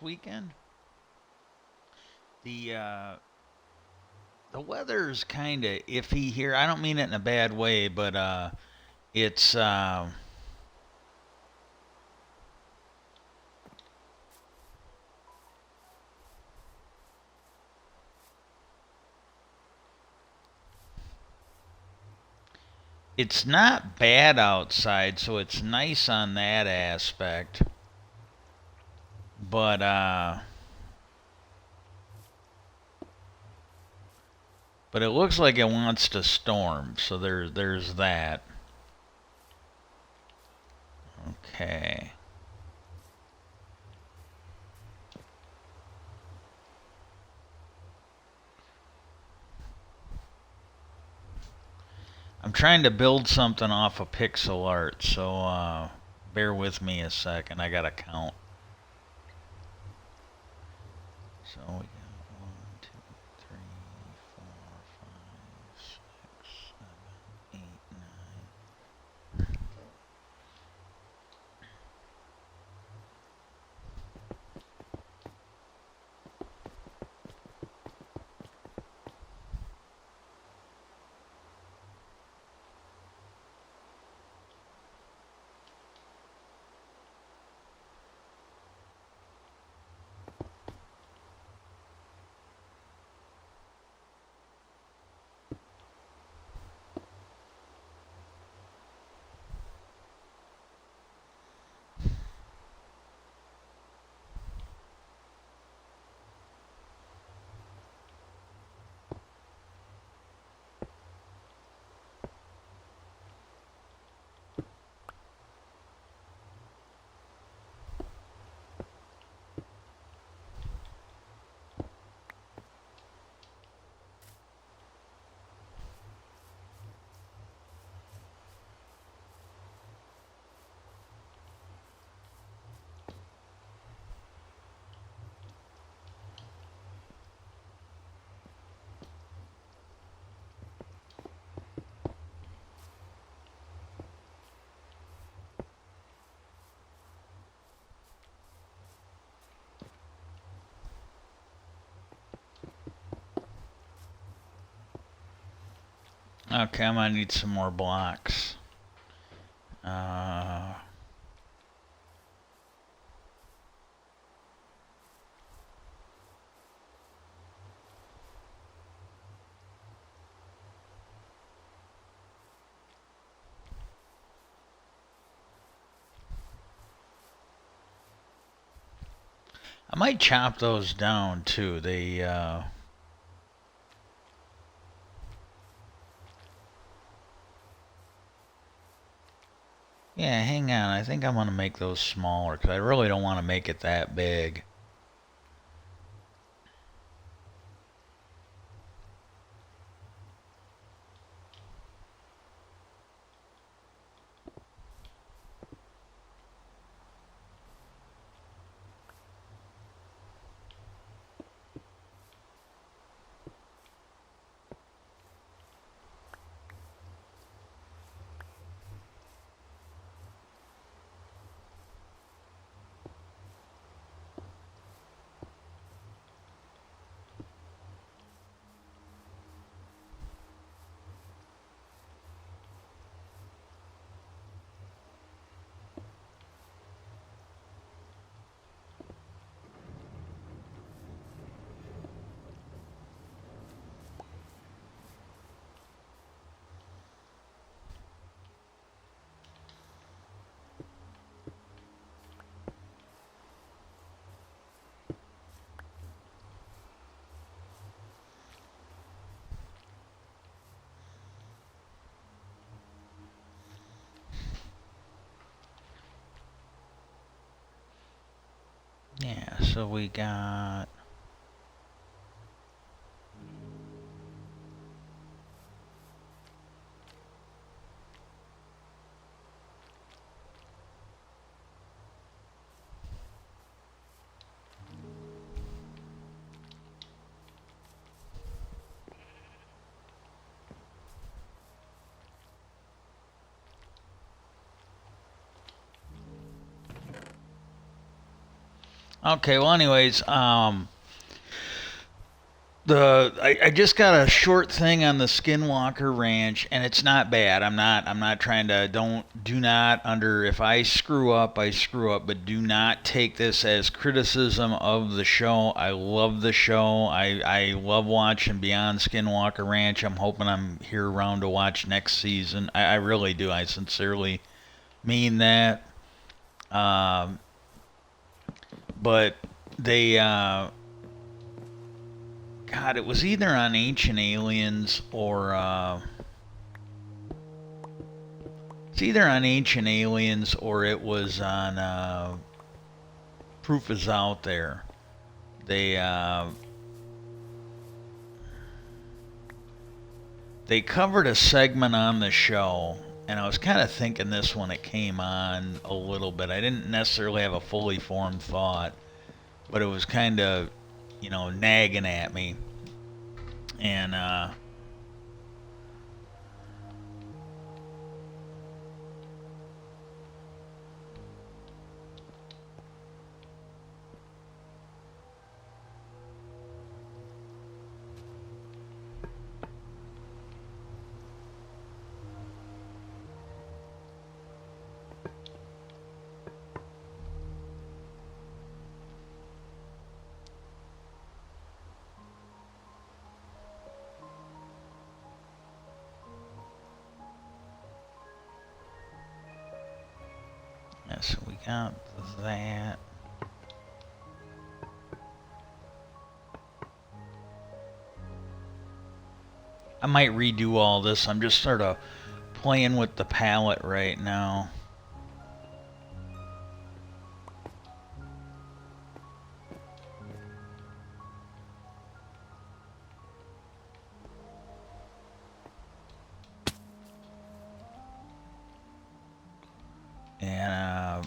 weekend. The uh, the weather's kind of iffy here. I don't mean it in a bad way, but it's it's not bad outside, so it's nice on that aspect. But it looks like it wants to storm, so there's that. Okay. I'm trying to build something off of pixel art, so bear with me a second. I gotta count. So we got 1, 2, 3, 4, 5, 6, 7, 8, 9. Okay, I'm gonna need some more blocks. Uh, I might chop those down too. Yeah, hang on. I think I'm gonna make those smaller because I really don't want to make it that big. Yeah, so we got. Okay. Well, anyways, I just got a short thing on the Skinwalker Ranch, and it's not bad. I'm not trying to do not under if I screw up, I screw up, but do not take this as criticism of the show. I love the show. I love watching Beyond Skinwalker Ranch. I'm hoping I'm here around to watch next season. I really do. I sincerely mean that. Um, but they God, it was either on Ancient Aliens or it's either on Ancient Aliens or it was on Proof is Out There. They they covered a segment on the show, and I was kind of thinking this when it came on a little bit. I didn't necessarily have a fully formed thought, but it was kind of, nagging at me. And yeah, so we got that. I might redo all this. I'm just sort of playing with the palette right now. And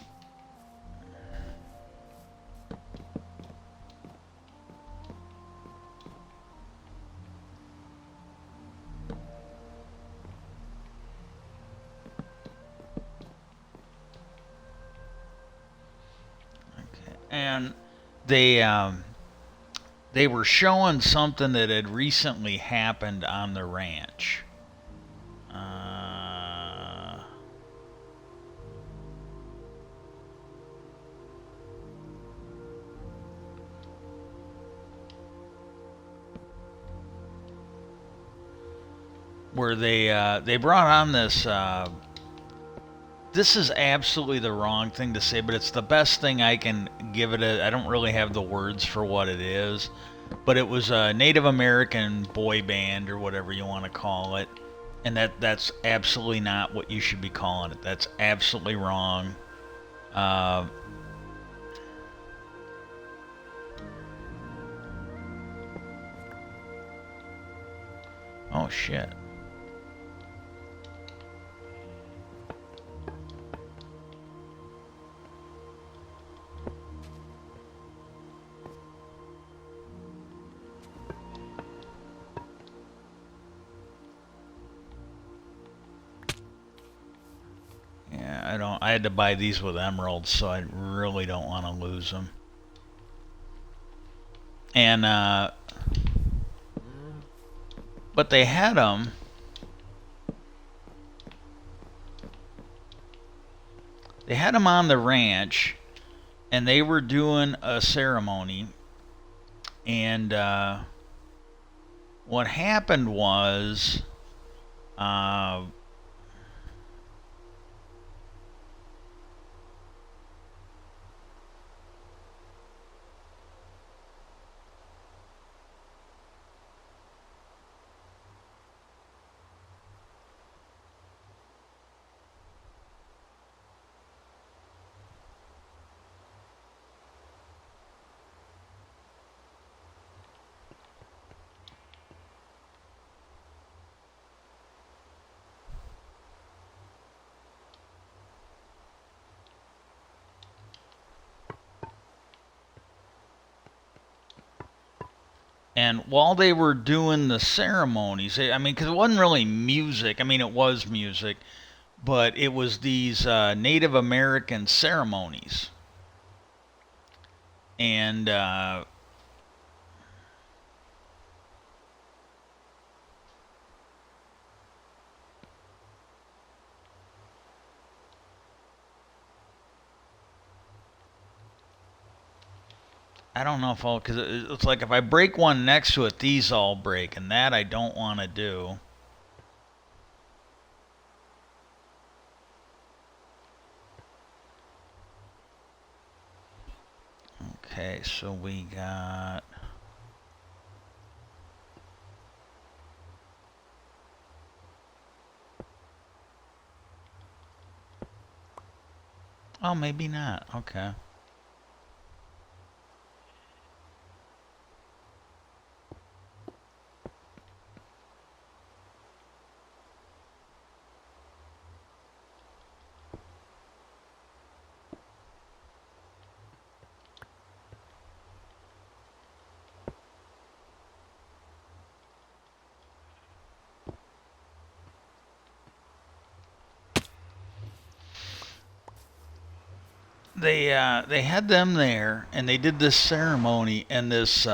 okay. And they were showing something that had recently happened on the ranch. Uh, where they brought on this. This is absolutely the wrong thing to say, but it's the best thing I can give it. I don't really have the words for what it is, but it was a Native American boy band or whatever you want to call it, and that's absolutely not what you should be calling it. That's absolutely wrong. Uh, oh shit. Yeah, I don't. I had to buy these with emeralds, so I really don't want to lose them. And but they had them. They had them on the ranch, and they were doing a ceremony. And what happened was, uh, and while they were doing the ceremonies, I mean, because it wasn't really music. I mean, it was music, but it was these Native American ceremonies. And I don't know if I'll, because it's like if I break one next to it, these all break, and that I don't want to do. Okay, so we got. Oh, maybe not. Okay. They had them there, and they did this ceremony, and this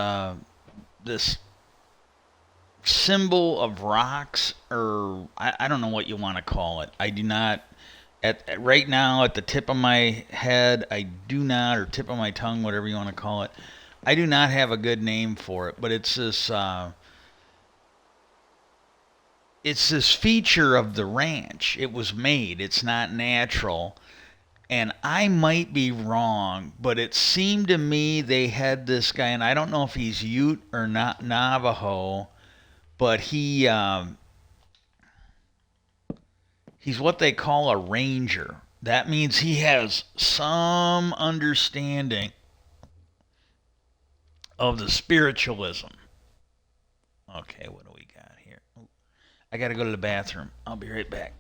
symbol of rocks, or I don't know what you want to call it. I do not at right now at the tip of my head. I do not, or tip of my tongue, whatever you want to call it. I do not have a good name for it, but it's this feature of the ranch. It was made. It's not natural. And I might be wrong, but it seemed to me they had this guy, and I don't know if he's Ute or not Navajo, but he's what they call a ranger. That means he has some understanding of the spiritualism. Okay, what do we got here? I got to go to the bathroom. I'll be right back.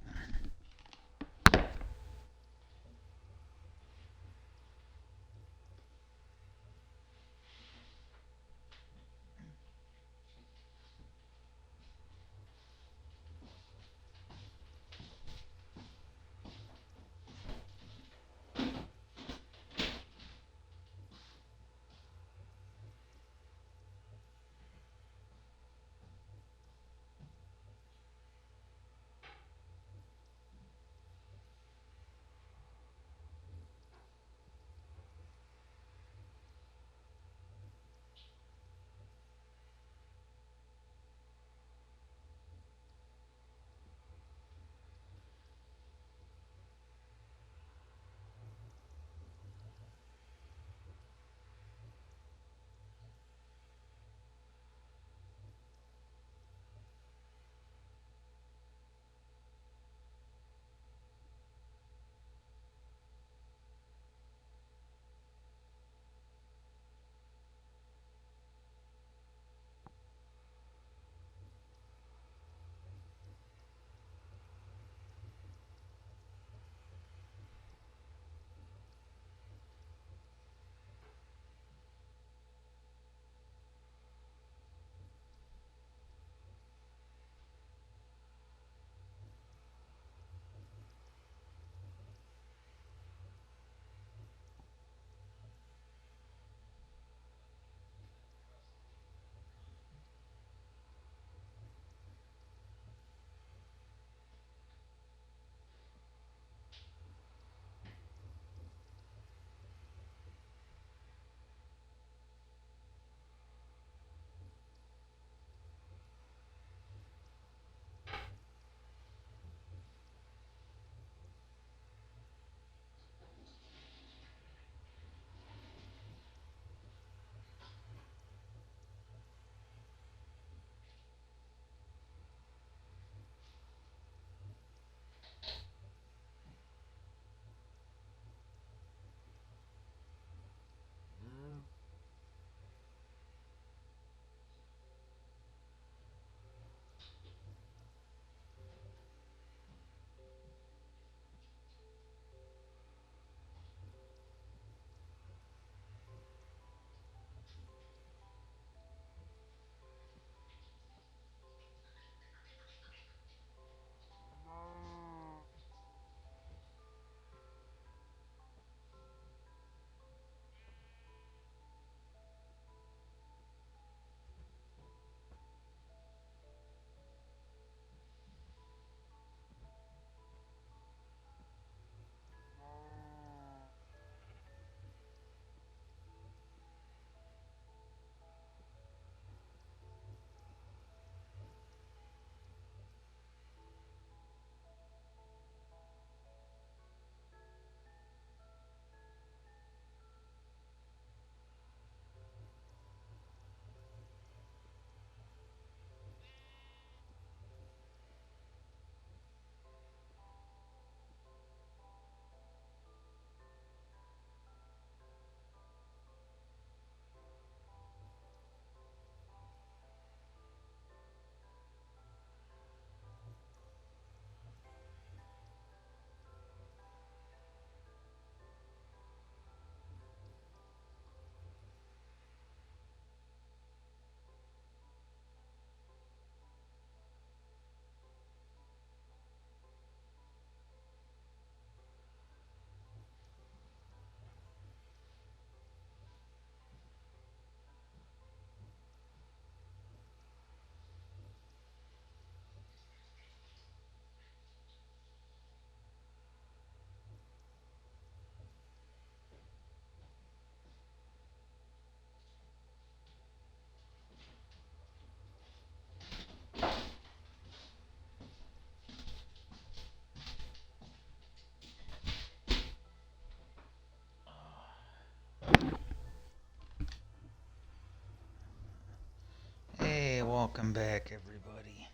Welcome back, everybody.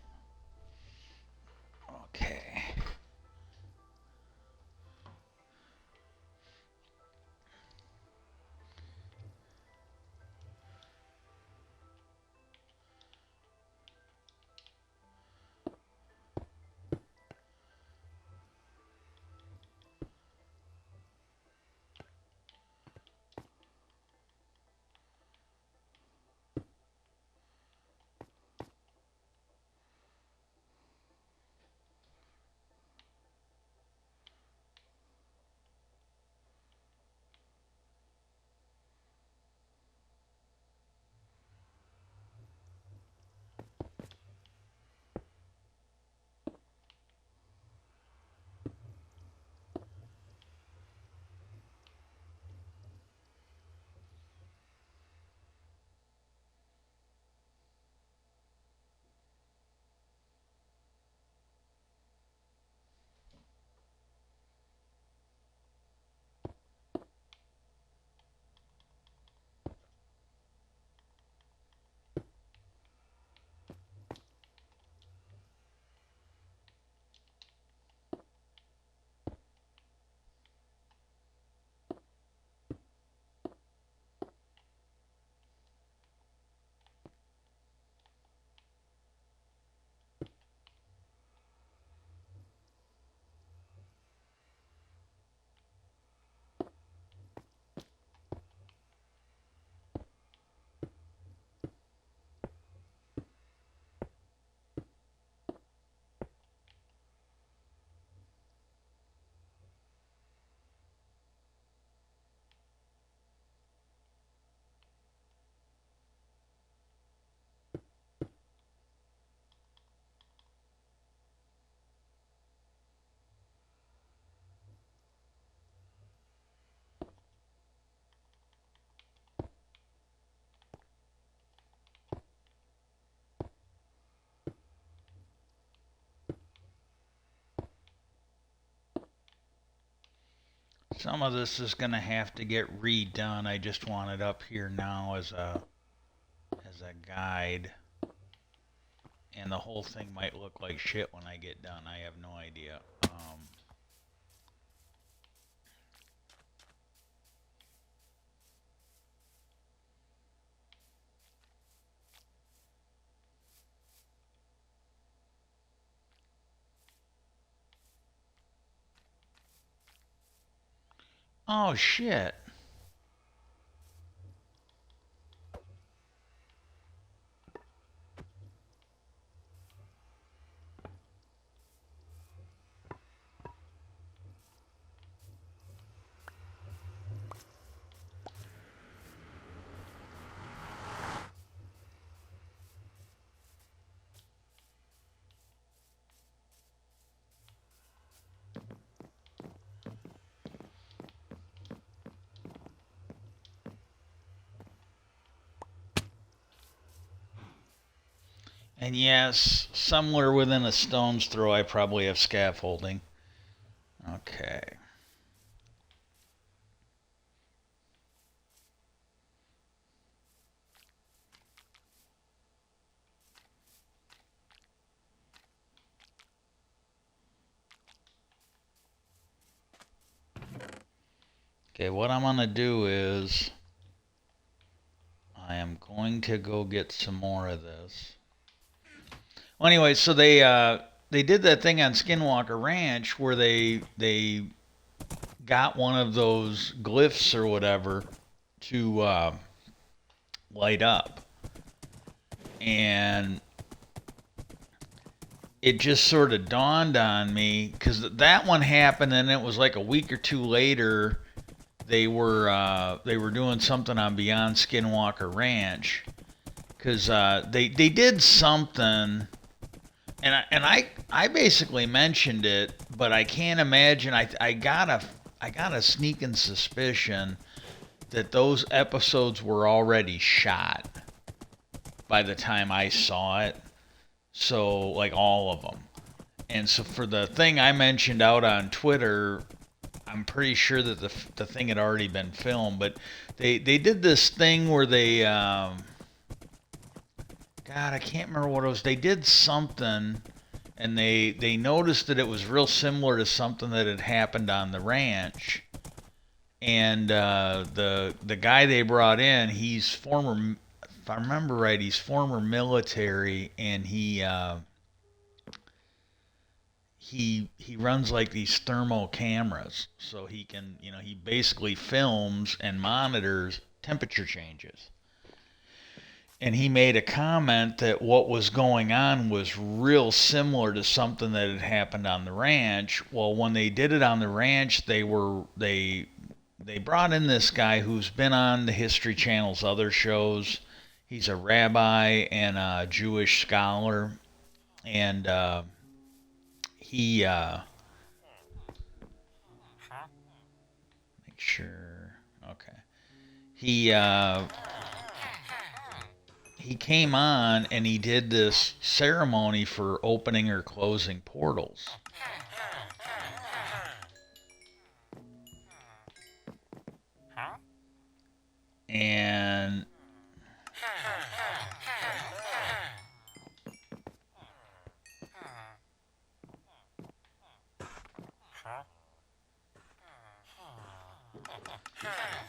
Okay. Some of this is going to have to get redone. I just want it up here now as a guide. And the whole thing might look like shit when I get done. I have no idea. Oh, shit. And yes, somewhere within a stone's throw, I probably have scaffolding. Okay. Okay, what I'm going to do is I am going to go get some more of this. Well, anyway, so they did that thing on Skinwalker Ranch where they got one of those glyphs or whatever to light up, and it just sort of dawned on me because that one happened, and it was like a week or two later. They were doing something on Beyond Skinwalker Ranch because they did something, and I basically mentioned it, but I can't imagine. I got a sneaking suspicion that those episodes were already shot by the time I saw it. So like all of them. And so for the thing I mentioned out on Twitter, I'm pretty sure that the thing had already been filmed, but they did this thing where God, I can't remember what it was. They did something, and they noticed that it was real similar to something that had happened on the ranch. And the guy they brought in, he's former, if I remember right, he's former military, and he runs like these thermal cameras, so he can, he basically films and monitors temperature changes. And he made a comment that what was going on was real similar to something that had happened on the ranch. Well, when they did it on the ranch, they brought in this guy who's been on the History Channel's other shows. He's a rabbi and a Jewish scholar, and he make sure. Okay, he he came on and he did this ceremony for opening or closing portals. And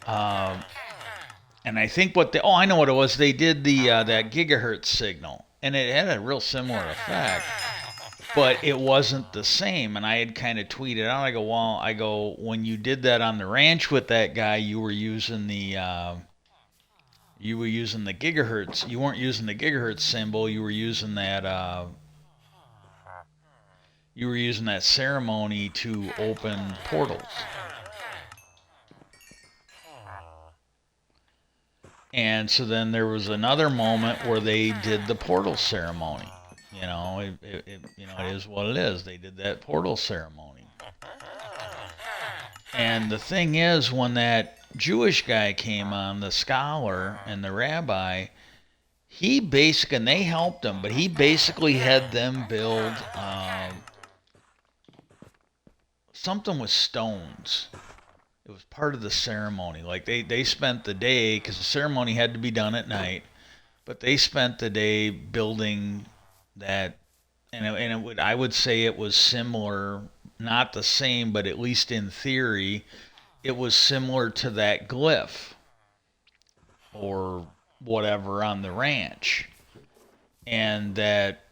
um, and I think I know what it was. They did the that gigahertz signal, and it had a real similar effect, but it wasn't the same. And I had kind of tweeted out, when you did that on the ranch with that guy, you were using the gigahertz. You weren't using the gigahertz symbol. You were using that ceremony to open portals. And so then there was another moment where they did the portal ceremony. It is what it is. They did that portal ceremony. And the thing is, when that Jewish guy came on, the scholar and the rabbi, and they helped him, but he basically had them build something with stones. It was part of the ceremony. Like they spent the day, because the ceremony had to be done at night, but they spent the day building that, I would say it was similar, not the same, but at least in theory, it was similar to that glyph or whatever on the ranch, and that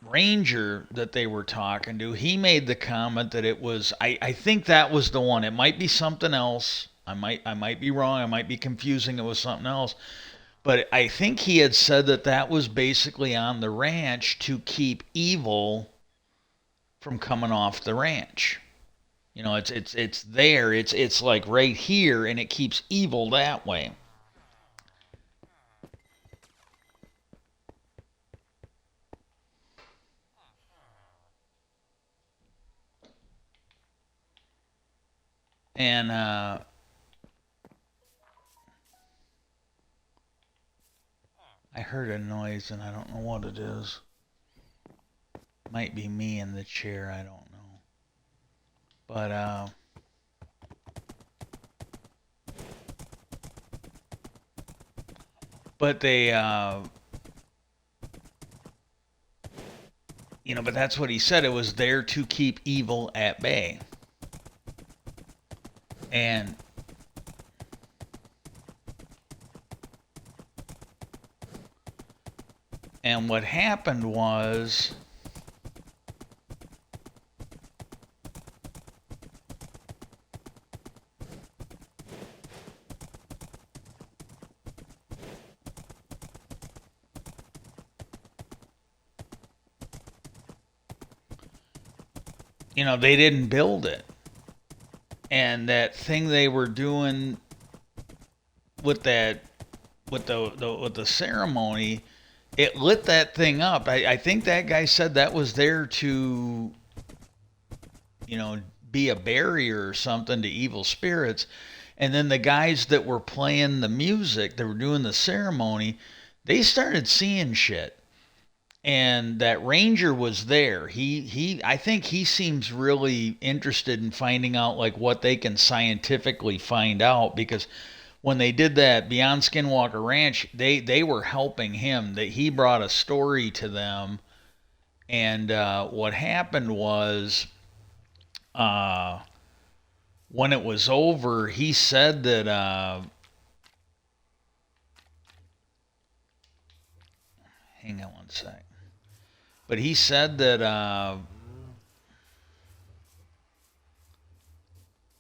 ranger that they were talking to, he made the comment that it was, I think that was the one. It might be something else. I might be wrong. I might be confusing it with something else. But I think he had said that was basically on the ranch to keep evil from coming off the ranch. It's there. It's like right here, and it keeps evil that way. And I heard a noise, and I don't know what it is. Might be me in the chair. I don't know. But they, but that's what he said. It was there to keep evil at bay. And what happened was, they didn't build it. And that thing they were doing with the ceremony, it lit that thing up. I think that guy said that was there to, be a barrier or something to evil spirits. And then the guys that were playing the music, that were doing the ceremony, they started seeing shit. And that ranger was there. I think he seems really interested in finding out like what they can scientifically find out, because when they did that Beyond Skinwalker Ranch, they were helping him. That he brought a story to them, and what happened was, uh, when it was over, he said that. Hang on one sec. But he said that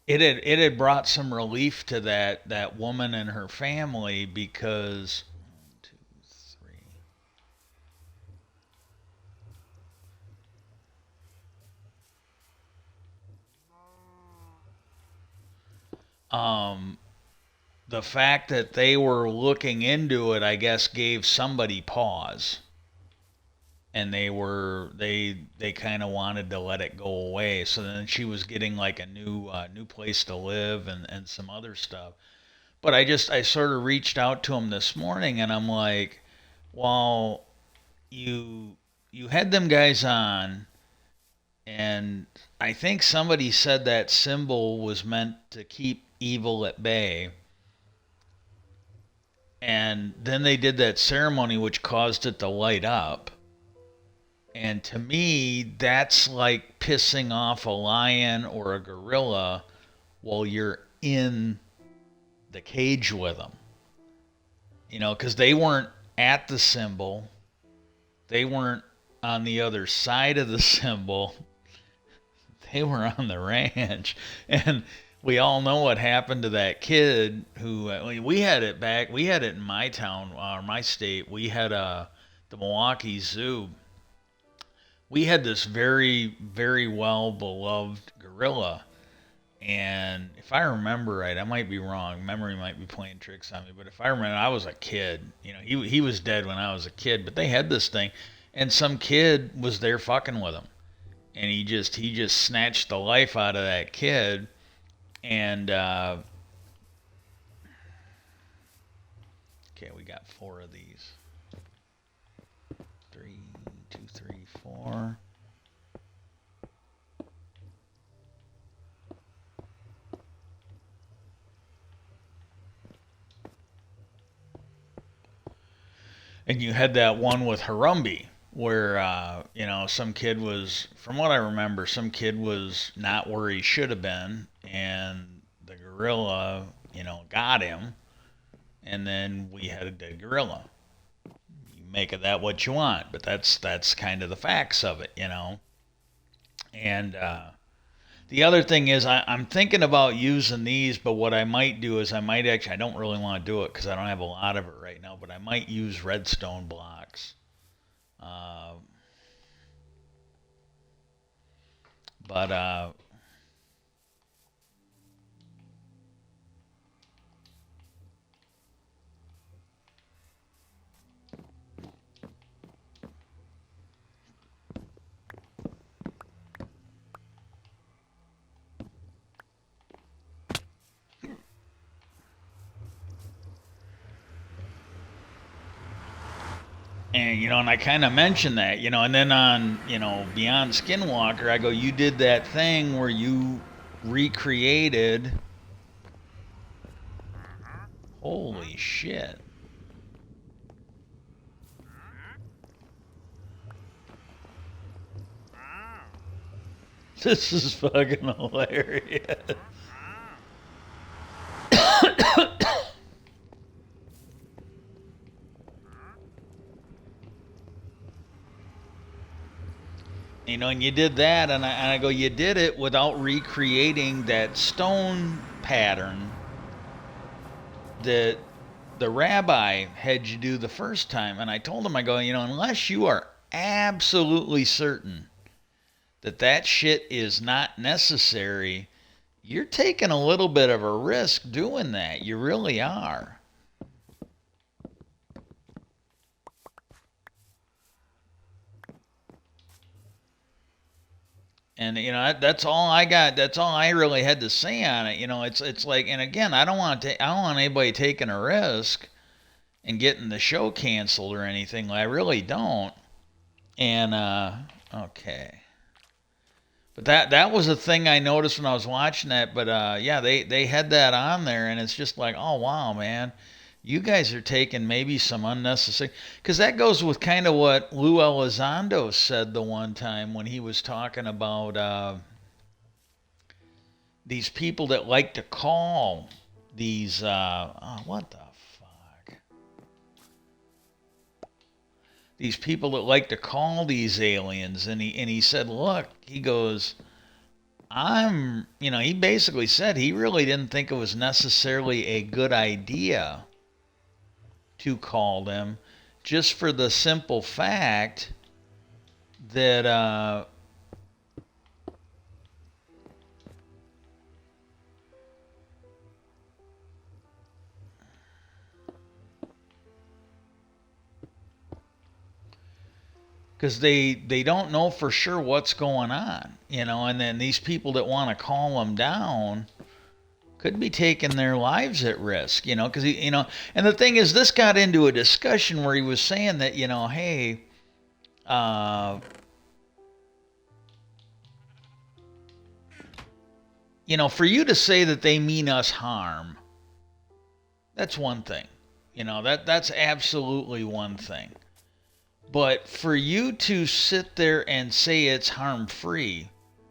it had brought some relief to that woman and her family because 1, 2, 3. Um, the fact that they were looking into it, I guess, gave somebody pause, and they kind of wanted to let it go away. So then she was getting like a new place to live and some other stuff. But I sort of reached out to him this morning, and I'm like, well, you had them guys on, and I think somebody said that symbol was meant to keep evil at bay. And then they did that ceremony which caused it to light up. And to me, that's like pissing off a lion or a gorilla while you're in the cage with them. Because they weren't at the symbol, they weren't on the other side of the symbol, they were on the ranch. And we all know what happened to that kid who we had it back. We had it in my town, or my state. We had the Milwaukee Zoo. We had this very, very well beloved gorilla. And if I remember right, I might be wrong. Memory might be playing tricks on me. But if I remember, I was a kid. He was dead when I was a kid. But they had this thing, and some kid was there fucking with him, and he just snatched the life out of that kid. And okay, we got 4 of these. 3, 2, 3, 4. And you had that one with Harumbi, where some kid was, from what I remember, some kid was not where he should have been, and the gorilla, got him, and then we had a dead gorilla. You make of that what you want, but that's kind of the facts of it. And the other thing is, I'm thinking about using these, but what I might do is I don't really want to do it because I don't have a lot of it right now, but I might use redstone blocks. Uh, but and I kind of mentioned that, and then on, Beyond Skinwalker, I go, you did that thing where you recreated. Holy shit. This is fucking hilarious. And you did that, and I go, you did it without recreating that stone pattern that the rabbi had you do the first time. And I told him, I go, unless you are absolutely certain that that shit is not necessary, you're taking a little bit of a risk doing that. You really are. And that's all I got. That's all I really had to say on it. It's like, and again, I don't want anybody taking a risk and getting the show canceled or anything. I really don't. And okay, But that was a thing I noticed when I was watching that. But yeah, they had that on there, and it's just like, oh wow, man, you guys are taking maybe some unnecessary. Because that goes with kind of what Lou Elizondo said the one time when he was talking about these people that like to call these what the fuck, these people that like to call these aliens, and he said, look, he goes, he basically said he really didn't think it was necessarily a good idea to call them, just for the simple fact that because they don't know for sure what's going on, and then these people that want to call them down could be taking their lives at risk, because and the thing is, this got into a discussion where he was saying that, hey, uh, for you to say that they mean us harm, that's one thing, that's absolutely one thing. But for you to sit there and say it's harm free,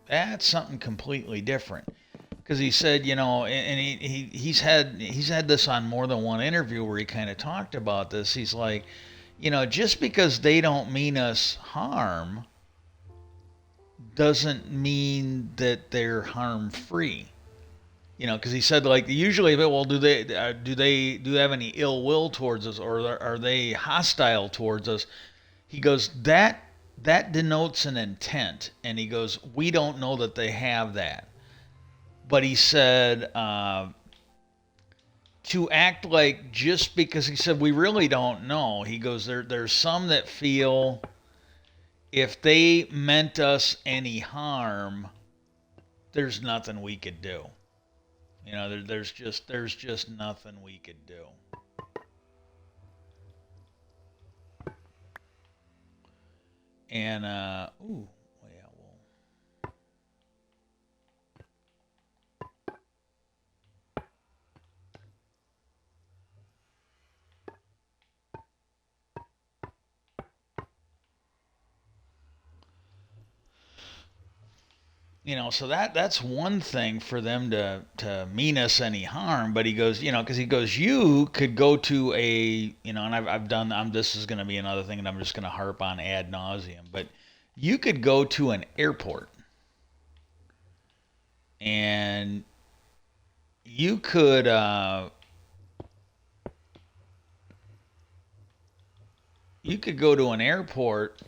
that's something completely different. Because he said, and he's had this on more than one interview where he kind of talked about this. He's like, just because they don't mean us harm doesn't mean that they're harm free. Because he said, like, usually, well, do they have any ill will towards us, or are they hostile towards us? He goes, that denotes an intent, and he goes, we don't know that they have that. But he said, to act like, just because, he said, we really don't know. He goes, there's some that feel if they meant us any harm, there's nothing we could do. There's just nothing we could do. And ooh, yeah, well, so that's one thing for them to mean us any harm. But he goes, because he goes, you could go to and I've done. This is going to be another thing, and I'm just going to harp on ad nauseum. But you could go to an airport, and you could go to an airport,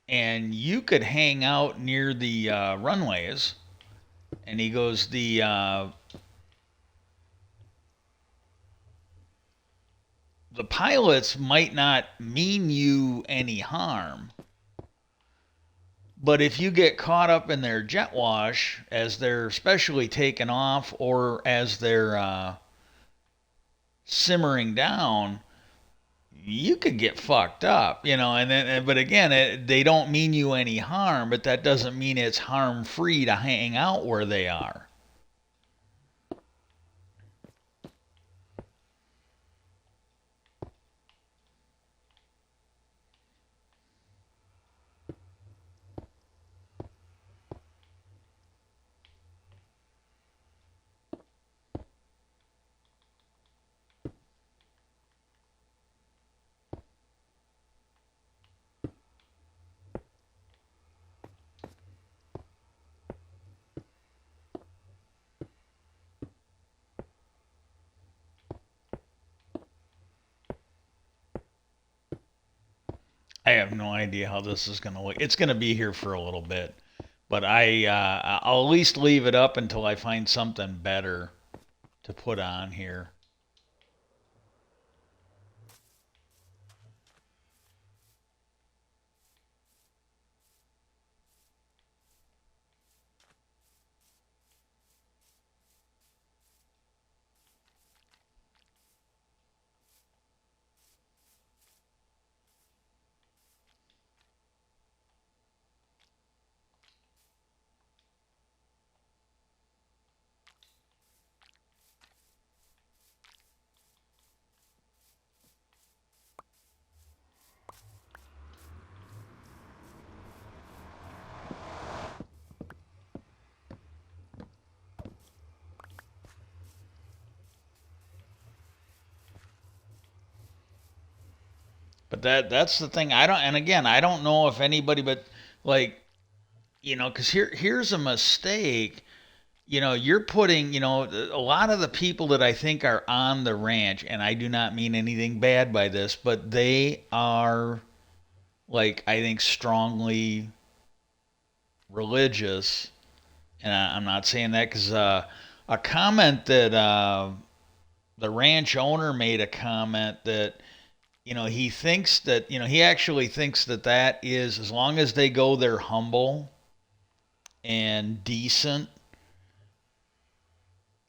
and you could hang out near the runways. And he goes, the pilots might not mean you any harm, but if you get caught up in their jet wash as they're especially taking off, or as they're simmering down, you could get fucked up, And then, but again, they don't mean you any harm, but that doesn't mean it's harm free to hang out where they are. I have no idea how this is going to look. It's going to be here for a little bit, but I'll at least leave it up until I find something better to put on here. But that's the thing. I don't. And again, I don't know if anybody, but like because here's a mistake. You're putting, a lot of the people that I think are on the ranch, and I do not mean anything bad by this, but they are like I think strongly religious, and I'm not saying that because a comment that the ranch owner made a comment that he thinks that he actually thinks that that is as long as they go there humble and decent,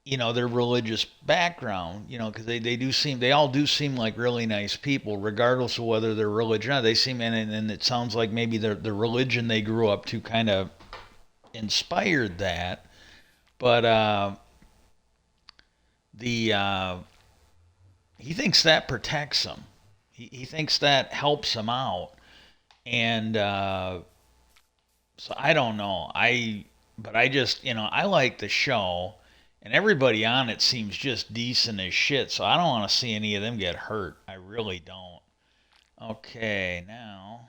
their religious background, because they all do seem like really nice people, regardless of whether they're religious or not. They seem, and it sounds like maybe the religion they grew up to kind of inspired that. But the he thinks that protects him. He thinks that helps him out, and so I don't know. But I just I like the show, and everybody on it seems just decent as shit. So I don't want to see any of them get hurt. I really don't. Okay, now.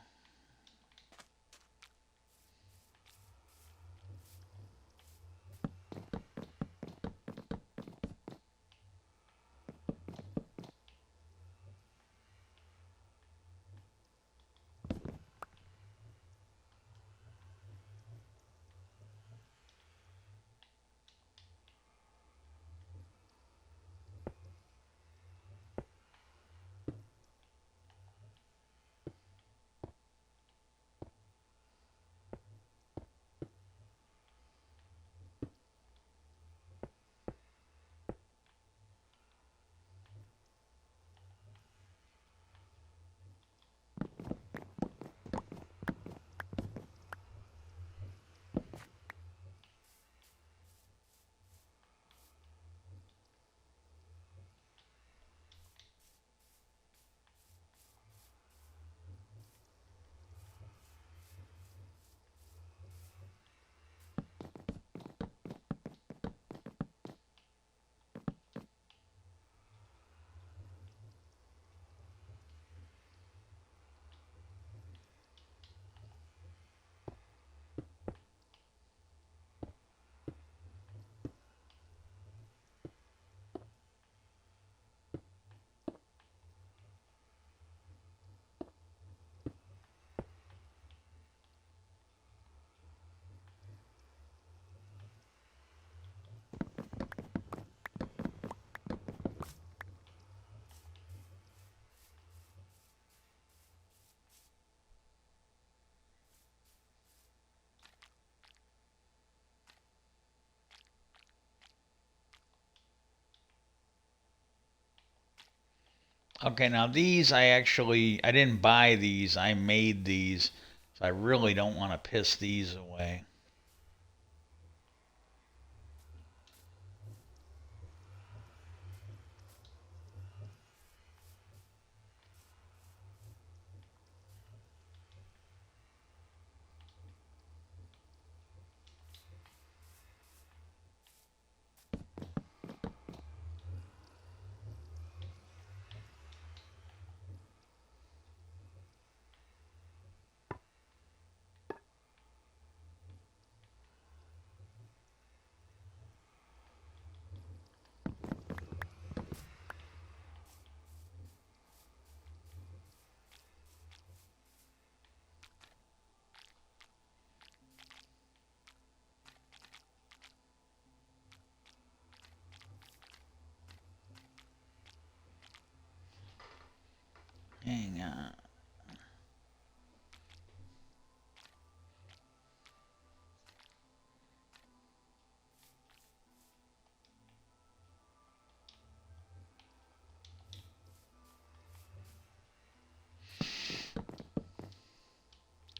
Okay, now these I didn't buy these. I made these, so I really don't want to piss these away. Hang on.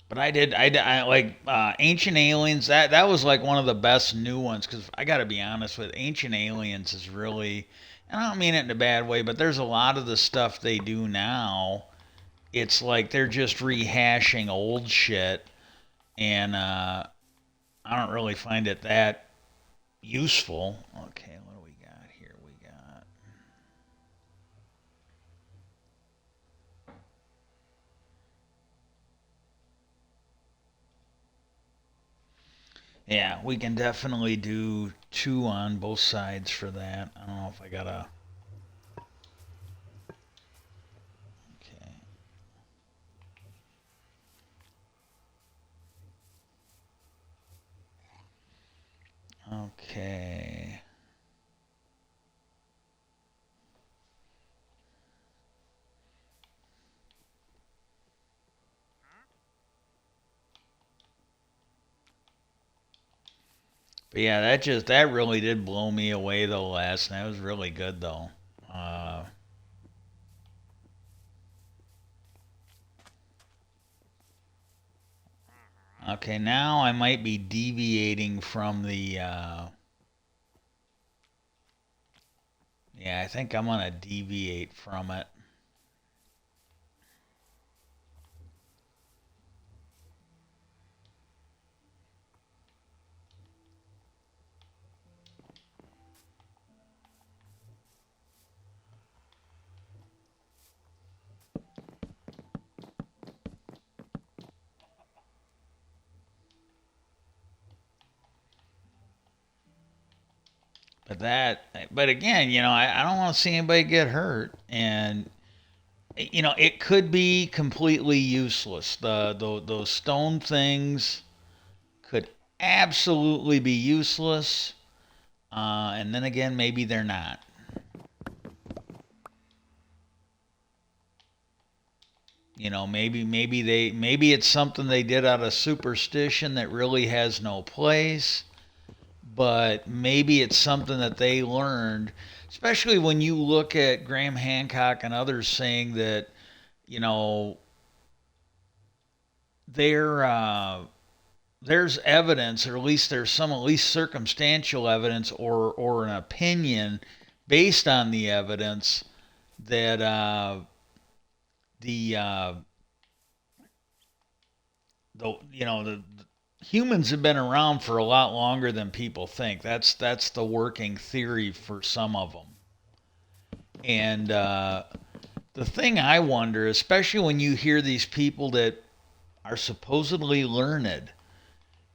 But I like Ancient Aliens. That was like one of the best new ones because I got to be honest with Ancient Aliens is really, and I don't mean it in a bad way, but there's a lot of the stuff they do now. It's like they're just rehashing old shit, and I don't really find it that useful. Okay, what do we got here? We got Yeah, we can definitely do 2 on both sides for that. I don't know if I gotta. Okay. Okay. But yeah, that really did blow me away though last night. It was really good though. Uh, okay, now I might be deviating from the. Yeah, I think I'm gonna deviate from it. But again, I don't want to see anybody get hurt, and it could be completely useless. Those stone things could absolutely be useless, and then again, maybe they're not. Maybe it's something they did out of superstition that really has no place, but maybe it's something that they learned, especially when you look at Graham Hancock and others saying that, you know, there there's evidence, or at least there's some at least circumstantial evidence or an opinion based on the evidence that the the humans have been around for a lot longer than people think. That's the working theory for some of them. And the thing I wonder, especially when you hear these people that are supposedly learned,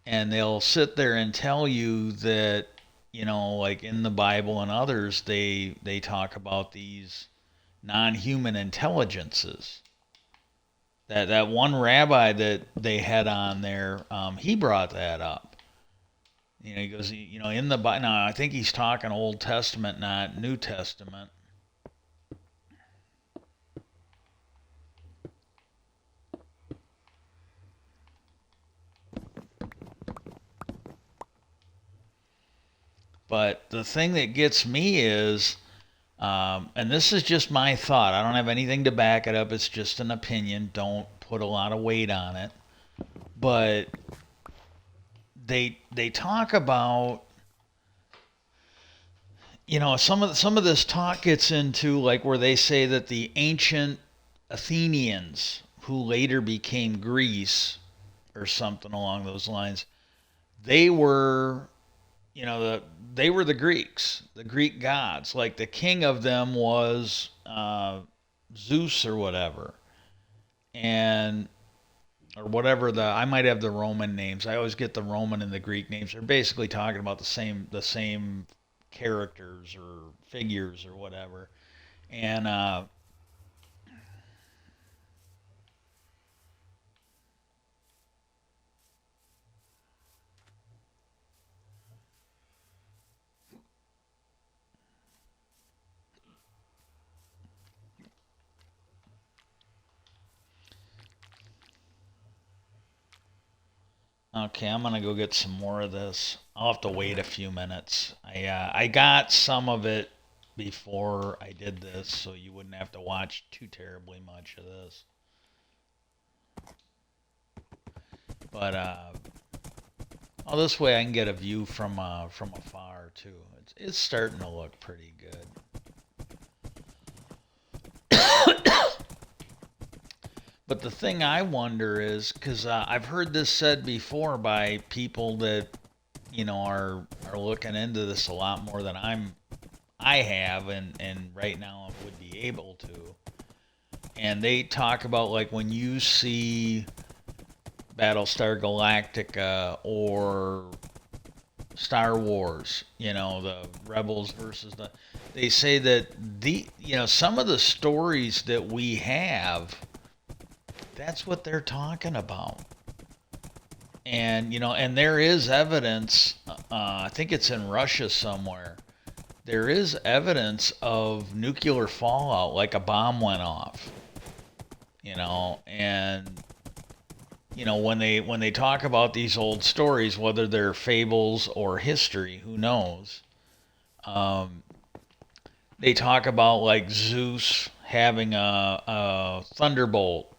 and they'll sit there and tell you that, like in the Bible and others, they talk about these non-human intelligences. That one rabbi that they had on there, he brought that up. He goes, in the Bible. Now I think he's talking Old Testament, not New Testament. But the thing that gets me is, and this is just my thought. I don't have anything to back it up. It's just an opinion. Don't put a lot of weight on it. But they talk about, some of this talk gets into like where they say that the ancient Athenians, who later became Greece or something along those lines, they were, they were the Greeks, the Greek gods. Like the king of them was Zeus or whatever, and or whatever I might have the Roman names. I always get the Roman and the Greek names. They're basically talking about the same characters or figures or whatever. And okay, I'm gonna go get some more of this. I'll have to wait a few minutes. I got some of it before I did this, so you wouldn't have to watch too terribly much of this. But oh, this way I can get a view from afar too. It's starting to look pretty good. But the thing I wonder is, because I've heard this said before by people that are looking into this a lot more than I have, and right now would be able to. And they talk about like when you see Battlestar Galactica or Star Wars, the rebels versus the. They say that some of the stories that we have, that's what they're talking about. And and there is evidence. I think it's in Russia somewhere. There is evidence of nuclear fallout, like a bomb went off. And when they talk about these old stories, whether they're fables or history, who knows? Um, they talk about like Zeus having a thunderbolt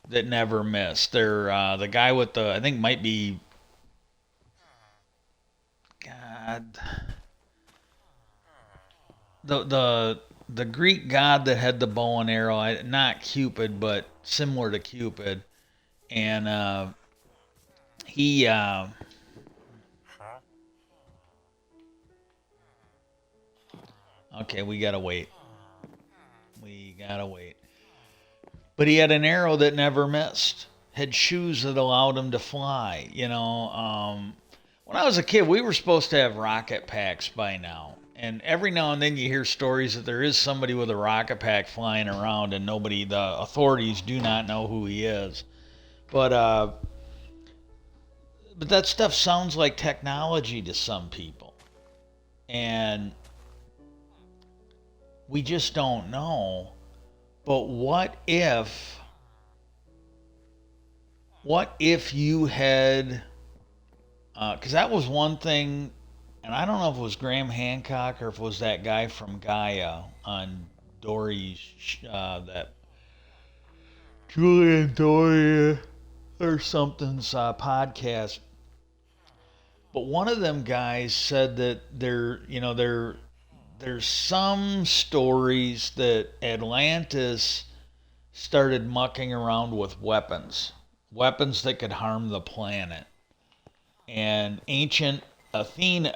that never missed. They're the guy with the I think might be God the Greek god that had the bow and arrow, not Cupid, but similar to Cupid, and he okay, we gotta wait. We gotta wait. But he had an arrow that never missed. Had shoes that allowed him to fly. When I was a kid, we were supposed to have rocket packs by now. And every now and then you hear stories that there is somebody with a rocket pack flying around, and the authorities do not know who he is. But but that stuff sounds like technology to some people, and we just don't know. But what if you had, because that was one thing, and I don't know if it was Graham Hancock or if it was that guy from Gaia on Dory's, that Julian Dory or something's podcast. But one of them guys said that there's some stories that Atlantis started mucking around with weapons that could harm the planet. And the ancient Athenians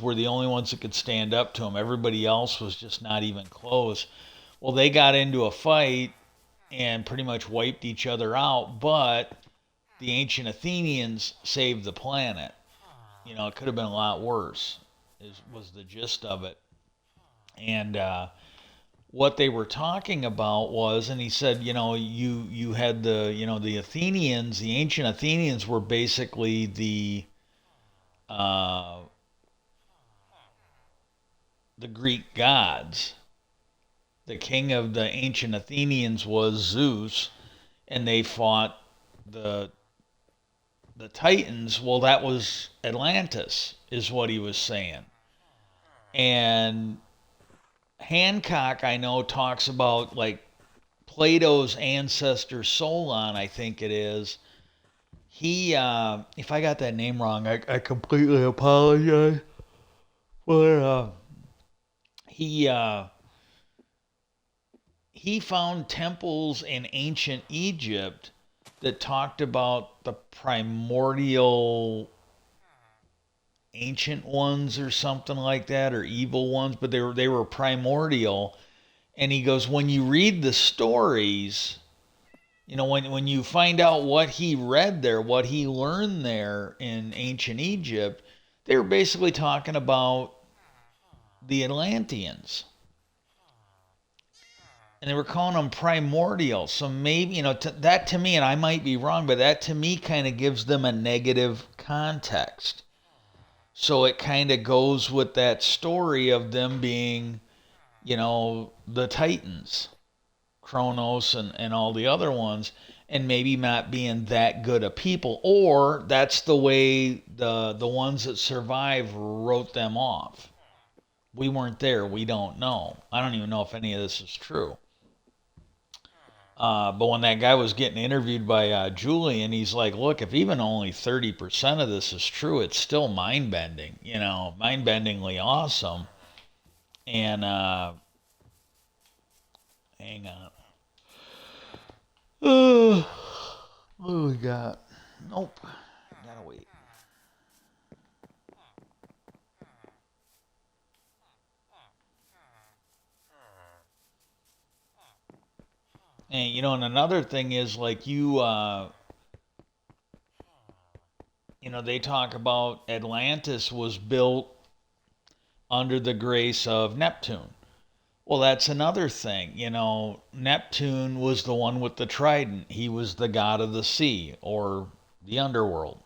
were the only ones that could stand up to him. Everybody else was just not even close. Well, they got into a fight and pretty much wiped each other out, but the ancient Athenians saved the planet. It could have been a lot worse, was the gist of it. And what they were talking about was, and he said, you had the Athenians, the ancient Athenians were basically uh, the Greek gods. The king of the ancient Athenians was Zeus, and they fought the the Titans. Well, that was Atlantis, is what he was saying. And Hancock, I know, talks about like Plato's ancestor Solon, I think it is. He, if I got that name wrong, I completely apologize. But he he found temples in ancient Egypt that talked about the primordial ancient ones or something like that, or evil ones, but they were primordial. And he goes, when you read the stories, when you find out what he read there, what he learned there in ancient Egypt, they were basically talking about the Atlanteans. And they were calling them primordial. So maybe, that to me, and I might be wrong, but that to me kind of gives them a negative context. So it kind of goes with that story of them being, the Titans, Kronos and all the other ones, and maybe not being that good of people, or that's the way the ones that survive wrote them off. We weren't there. We don't know. I don't even know if any of this is true. But when that guy was getting interviewed by Julian, he's like, look, if even only 30% of this is true, it's still mind bending, mind bendingly awesome. And hang on. What do we got? Nope. Gotta wait. And and another thing is like they talk about Atlantis was built under the grace of Neptune. Well, that's another thing. Neptune was the one with the trident. He was the god of the sea or the underworld,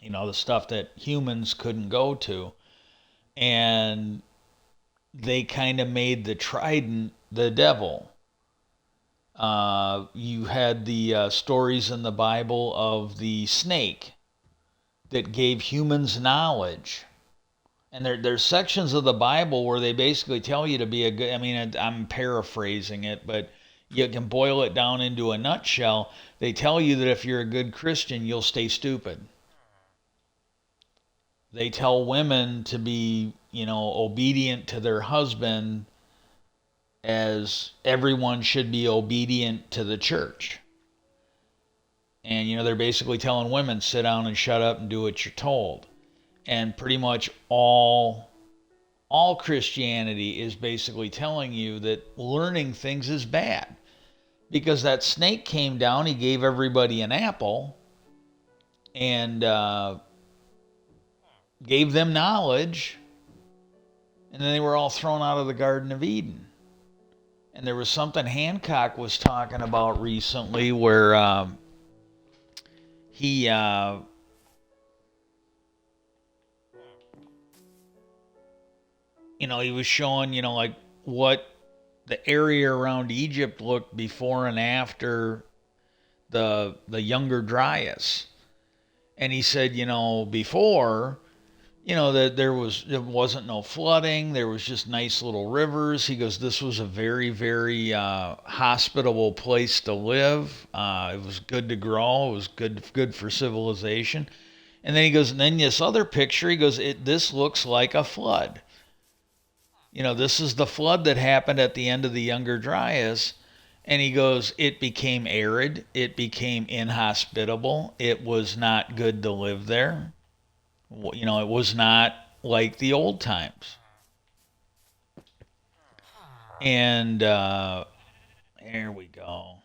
the stuff that humans couldn't go to. And they kind of made the trident the devil. You had the stories in the Bible of the snake that gave humans knowledge. And there's sections of the Bible where they basically tell you to be a good. I mean, I'm paraphrasing it, but you can boil it down into a nutshell. They tell you that if you're a good Christian, you'll stay stupid. They tell women to be, obedient to their husband as everyone should be obedient to the church. And, they're basically telling women, sit down and shut up and do what you're told. And pretty much all Christianity is basically telling you that learning things is bad. Because that snake came down, he gave everybody an apple and gave them knowledge, and then they were all thrown out of the Garden of Eden. And there was something Hancock was talking about recently where he he was showing, like what the area around Egypt looked before and after the Younger Dryas. And he said, before, that there wasn't no flooding, there was just nice little rivers. He goes, this was a very, very hospitable place to live. It was good to grow. It was good for civilization. And then he goes, and then this other picture, he goes, this looks like a flood. This is the flood that happened at the end of the Younger Dryas. And he goes, it became arid. It became inhospitable. It was not good to live there. It was not like the old times. And here we go.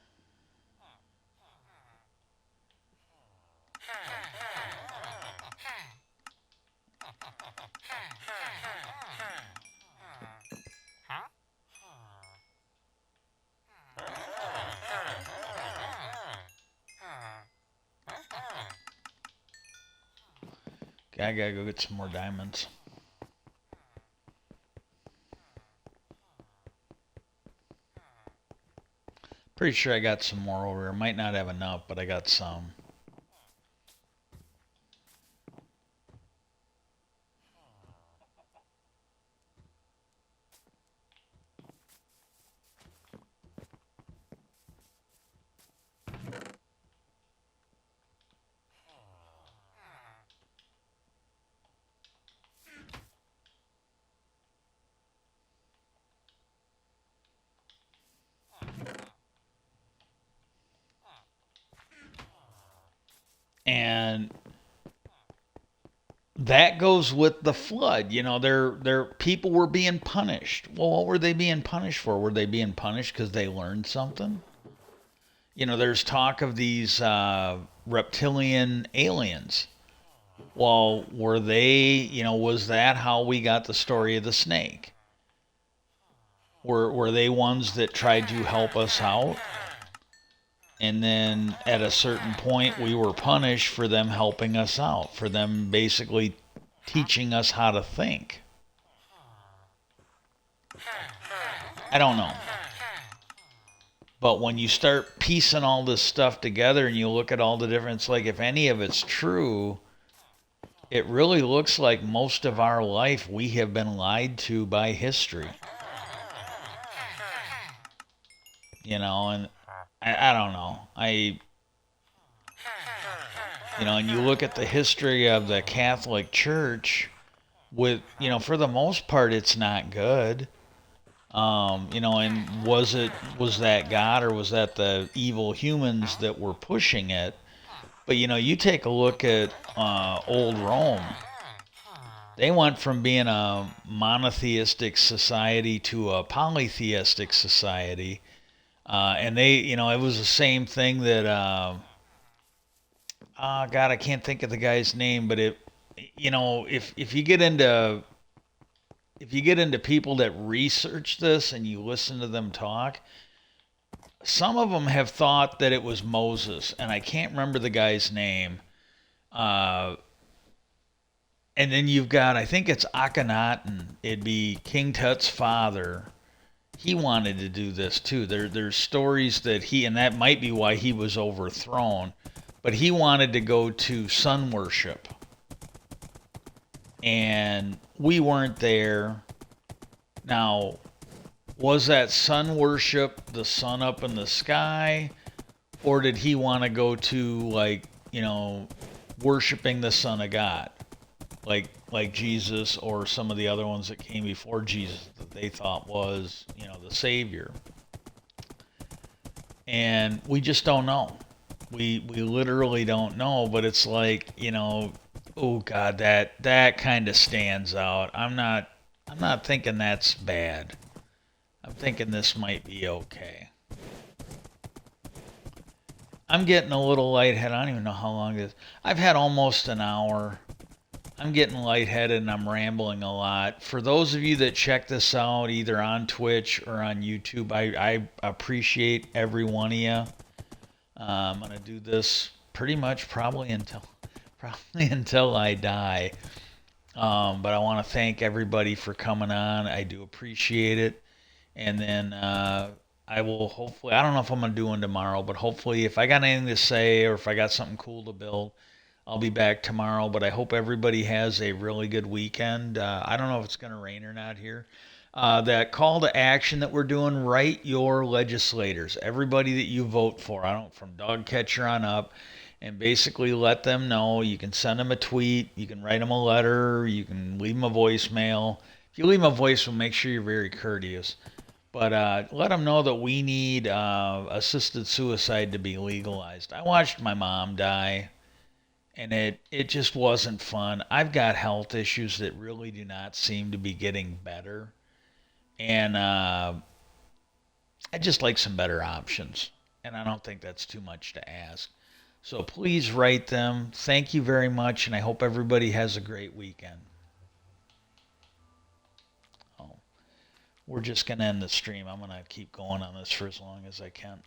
Okay, I gotta go get some more diamonds. Pretty sure I got some more over here. Might not have enough, but I got some. And that goes with the flood. Their people were being punished. Well, what were they being punished for? Were they being punished because they learned something? There's talk of these reptilian aliens. Well, were they, was that how we got the story of the snake? Were they ones that tried to help us out? And then at a certain point, we were punished for them helping us out, for them basically teaching us how to think. I don't know. But when you start piecing all this stuff together and you look at all the difference, like if any of it's true, it really looks like most of our life we have been lied to by history. And I don't know. And you look at the history of the Catholic Church with, for the most part, it's not good. And was that God or was that the evil humans that were pushing it? But, you take a look at old Rome. They went from being a monotheistic society to a polytheistic society. And they, it was the same thing that God, I can't think of the guy's name, but if you get into people that research this and you listen to them talk, some of them have thought that it was Moses, and I can't remember the guy's name. Uh, and then you've got, I think it's Akhenaten. It'd be King Tut's father. He wanted to do this too. There's stories that and that might be why he was overthrown, but he wanted to go to sun worship, and we weren't there. Now, was that sun worship the sun up in the sky, or did he want to go to, like, worshiping the Son of God, like Jesus or some of the other ones that came before Jesus that they thought was, the Savior? And we just don't know. We literally don't know. But it's like, oh God, that kind of stands out. I'm not thinking that's bad. I'm thinking this might be okay. I'm getting a little lightheaded. I don't even know how long it is. I've had almost an hour. I'm getting lightheaded and I'm rambling a lot. For those of you that check this out either on Twitch or on YouTube, I appreciate every one of you. I'm gonna do this pretty much probably until I die. But I want to thank everybody for coming on. I do appreciate it. And then I will hopefully, I don't know if I'm going to do one tomorrow, but hopefully if I got anything to say or if I got something cool to build, I'll be back tomorrow. But I hope everybody has a really good weekend. I don't know if it's going to rain or not here. That call to action that we're doing, write your legislators, everybody that you vote for, I don't, from dog catcher on up, and basically let them know. You can send them a tweet, you can write them a letter, you can leave them a voicemail. If you leave them a voicemail, make sure you're very courteous. But let them know that we need assisted suicide to be legalized. I watched my mom die, and it just wasn't fun. I've got health issues that really do not seem to be getting better, and I just like some better options. And I don't think that's too much to ask. So please write them. Thank you very much, and I hope everybody has a great weekend. Oh, we're just going to end the stream. I'm going to keep going on this for as long as I can.